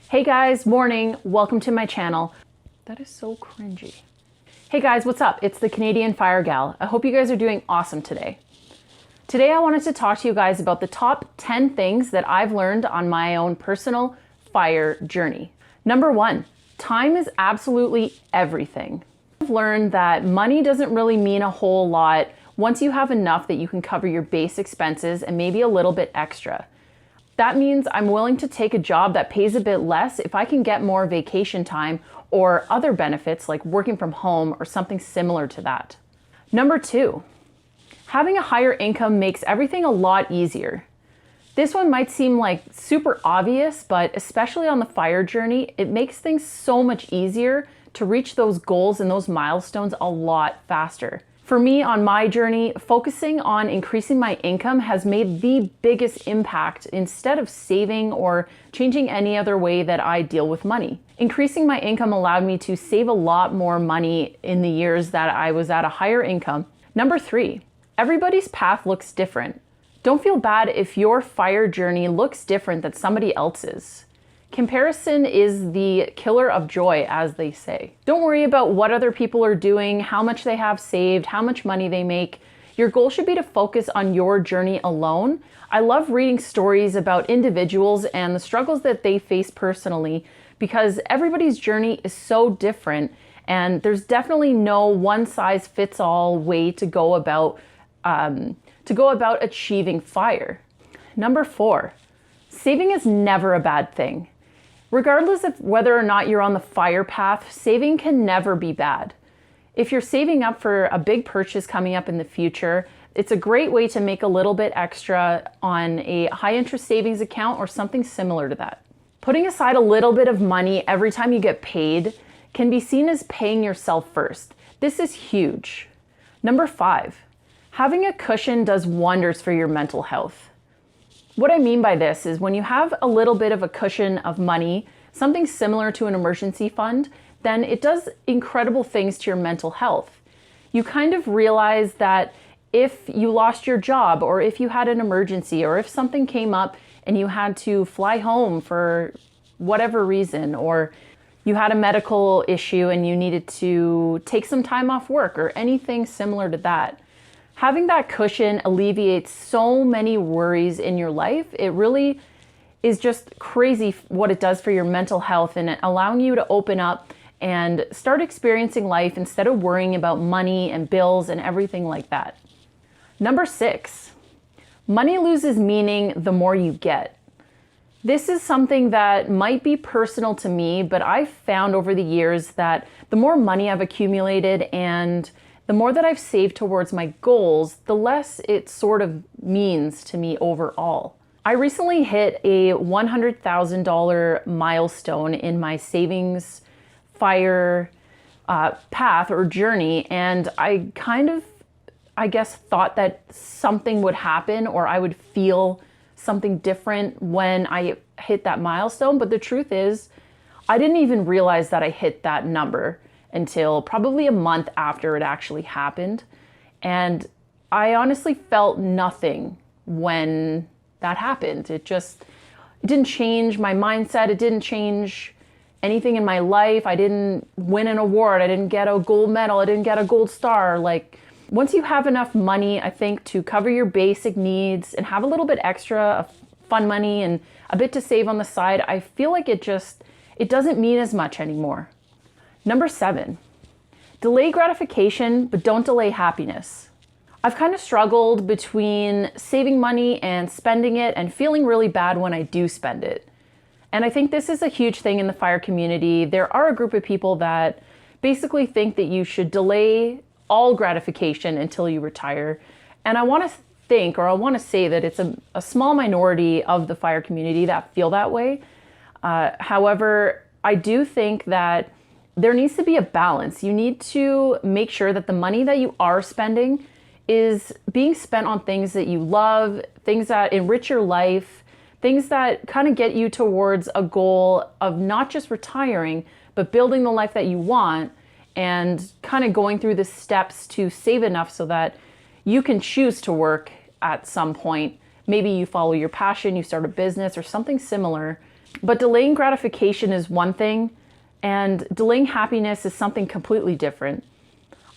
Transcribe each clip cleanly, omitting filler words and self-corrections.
Hey guys, morning. Welcome to my channel. That is so cringy. Hey guys, what's up? It's the Canadian Fire Gal. I hope you guys are doing awesome today. Today I wanted to talk to you guys about the top 10 things that I've learned on my own personal fire journey. Number 1, time is absolutely everything. I've learned that money doesn't really mean a whole lot once you have enough that you can cover your base expenses and maybe a little bit extra. That means I'm willing to take a job that pays a bit less if I can get more vacation time or other benefits like working from home or something similar to that. Number 2, having a higher income makes everything a lot easier. This one might seem like super obvious, but especially on the fire journey, it makes things so much easier to reach those goals and those milestones a lot faster. For me, on my journey, focusing on increasing my income has made the biggest impact instead of saving or changing any other way that I deal with money. Increasing my income allowed me to save a lot more money in the years that I was at a higher income. Number 3, everybody's path looks different. Don't feel bad if your fire journey looks different than somebody else's. Comparison is the killer of joy, as they say. Don't worry about what other people are doing, how much they have saved, how much money they make. Your goal should be to focus on your journey alone. I love reading stories about individuals and the struggles that they face personally because everybody's journey is so different and there's definitely no one-size-fits-all way to go about achieving fire. Number 4, saving is never a bad thing. Regardless of whether or not you're on the fire path, saving can never be bad. If you're saving up for a big purchase coming up in the future, it's a great way to make a little bit extra on a high interest savings account or something similar to that. Putting aside a little bit of money every time you get paid can be seen as paying yourself first. This is huge. Number 5, having a cushion does wonders for your mental health. What I mean by this is when you have a little bit of a cushion of money, something similar to an emergency fund, then it does incredible things to your mental health. You kind of realize that if you lost your job or if you had an emergency or if something came up and you had to fly home for whatever reason, or you had a medical issue and you needed to take some time off work or anything similar to that, having that cushion alleviates so many worries in your life. It really is just crazy what it does for your mental health and allowing you to open up and start experiencing life instead of worrying about money and bills and everything like that. Number 6, money loses meaning the more you get. This is something that might be personal to me, but I've found over the years that the more money I've accumulated and the more that I've saved towards my goals, the less it sort of means to me overall. I recently hit a $100,000 milestone in my savings fire path or journey, and I kind of, thought that something would happen or I would feel something different when I hit that milestone, but the truth is, I didn't even realize that I hit that number until probably a month after it actually happened. And I honestly felt nothing when that happened. It didn't change my mindset. It didn't change anything in my life. I didn't win an award. I didn't get a gold medal. I didn't get a gold star. Like, once you have enough money, I think, to cover your basic needs and have a little bit extra fun money and a bit to save on the side, I feel like it doesn't mean as much anymore. Number 7, delay gratification, but don't delay happiness. I've kind of struggled between saving money and spending it and feeling really bad when I do spend it. And I think this is a huge thing in the fire community. There are a group of people that basically think that you should delay all gratification until you retire. And I want to say that it's a small minority of the fire community that feel that way. However, I do think that there needs to be a balance. You need to make sure that the money that you are spending is being spent on things that you love, things that enrich your life, things that kind of get you towards a goal of not just retiring, but building the life that you want and kind of going through the steps to save enough so that you can choose to work at some point. Maybe you follow your passion, you start a business or something similar. But delaying gratification is one thing, and delaying happiness is something completely different.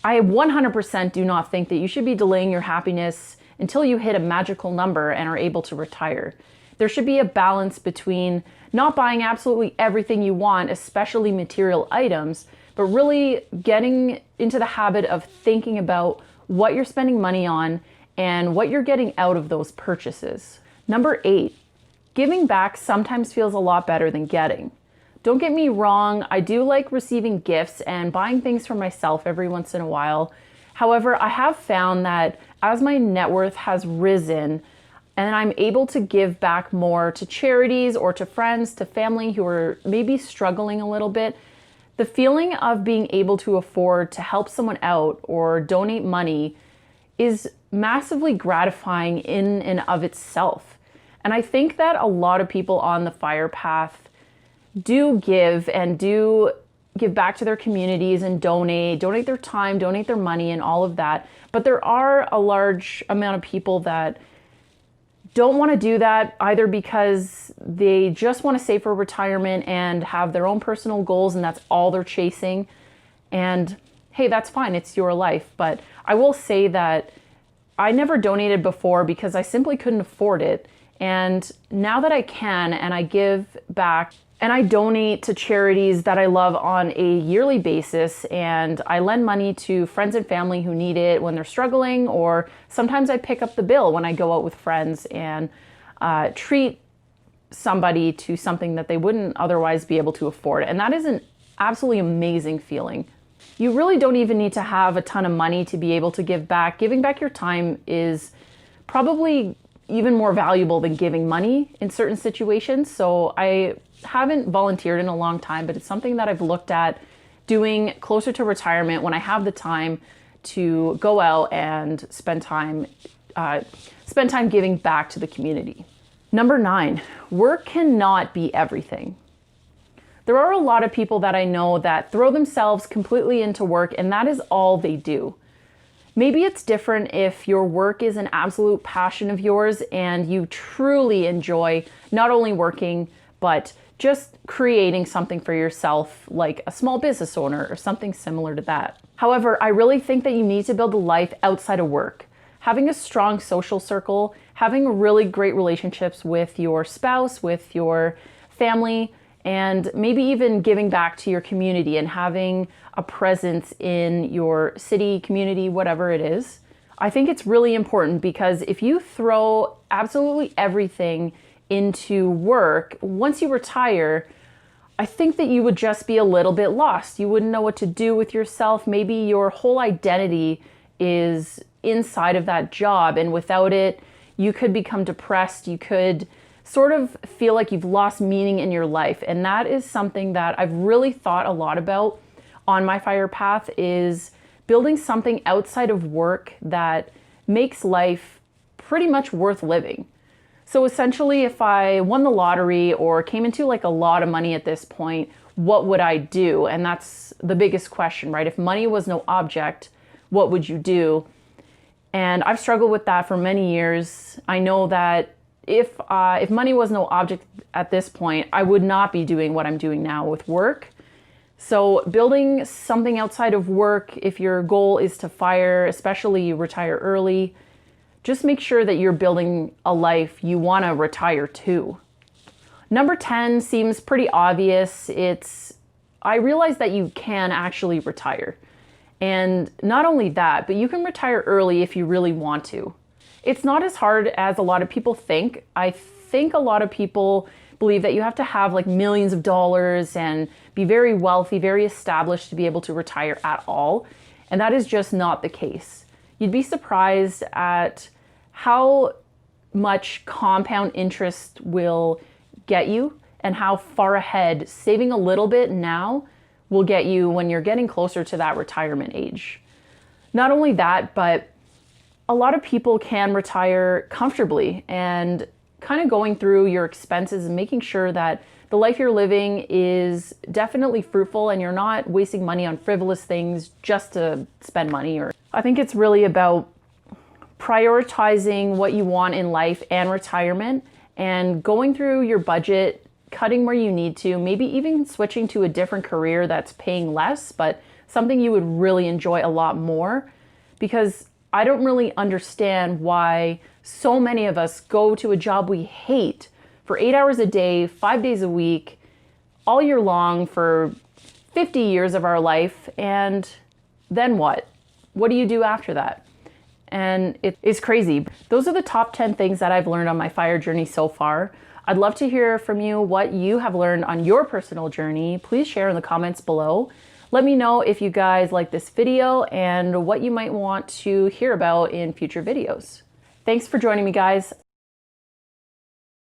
I 100% do not think that you should be delaying your happiness until you hit a magical number and are able to retire. There should be a balance between not buying absolutely everything you want, especially material items, but really getting into the habit of thinking about what you're spending money on and what you're getting out of those purchases. Number 8, giving back sometimes feels a lot better than getting. Don't get me wrong, I do like receiving gifts and buying things for myself every once in a while. However, I have found that as my net worth has risen and I'm able to give back more to charities or to friends, to family who are maybe struggling a little bit, the feeling of being able to afford to help someone out or donate money is massively gratifying in and of itself. And I think that a lot of people on the FIRE path do give back to their communities and donate their time, donate their money and all of that. But there are a large amount of people that don't want to do that either because they just want to save for retirement and have their own personal goals and that's all they're chasing. And hey, that's fine. It's your life. But I will say that I never donated before because I simply couldn't afford it. And now that I can and I give back and I donate to charities that I love on a yearly basis, and I lend money to friends and family who need it when they're struggling, or sometimes I pick up the bill when I go out with friends and treat somebody to something that they wouldn't otherwise be able to afford. And that is an absolutely amazing feeling. You really don't even need to have a ton of money to be able to give back. Giving back your time is probably even more valuable than giving money in certain situations. So I haven't volunteered in a long time, but it's something that I've looked at doing closer to retirement when I have the time to go out and spend time giving back to the community. Number 9, work cannot be everything. There are a lot of people that I know that throw themselves completely into work and that is all they do. Maybe it's different if your work is an absolute passion of yours and you truly enjoy not only working, but just creating something for yourself, like a small business owner or something similar to that. However, I really think that you need to build a life outside of work. Having a strong social circle, having really great relationships with your spouse, with your family, and maybe even giving back to your community and having a presence in your city, community, whatever it is. I think it's really important because if you throw absolutely everything into work, once you retire, I think that you would just be a little bit lost. You wouldn't know what to do with yourself. Maybe your whole identity is inside of that job, and without it, you could become depressed. You could sort of feel like you've lost meaning in your life. And that is something that I've really thought a lot about on my FIRE path, is building something outside of work that makes life pretty much worth living. So essentially, if I won the lottery or came into like a lot of money at this point, what would I do? And that's the biggest question, right? If money was no object, what would you do? And I've struggled with that for many years. I know that if money was no object at this point, I would not be doing what I'm doing now with work. So building something outside of work, if your goal is to FIRE, especially retire early, just make sure that you're building a life you want to retire to. Number 10 seems pretty obvious. I realize that you can actually retire. And not only that, but you can retire early if you really want to. It's not as hard as a lot of people think. I think a lot of people believe that you have to have like millions of dollars and be very wealthy, very established to be able to retire at all. And that is just not the case. You'd be surprised at how much compound interest will get you and how far ahead saving a little bit now will get you when you're getting closer to that retirement age. Not only that, but a lot of people can retire comfortably, and kind of going through your expenses and making sure that the life you're living is definitely fruitful and you're not wasting money on frivolous things just to spend money. I think it's really about prioritizing what you want in life and retirement and going through your budget cutting where you need to, maybe even switching to a different career that's paying less, but something you would really enjoy a lot more. Because I don't really understand why so many of us go to a job we hate for 8 hours a day, 5 days a week, all year long for 50 years of our life, and then what? What do you do after that? And it is crazy. Those are the top 10 things that I've learned on my fire journey so far. I'd love to hear from you what you have learned on your personal journey. Please share in the comments below. Let me know if you guys like this video and what you might want to hear about in future videos. Thanks for joining me, guys.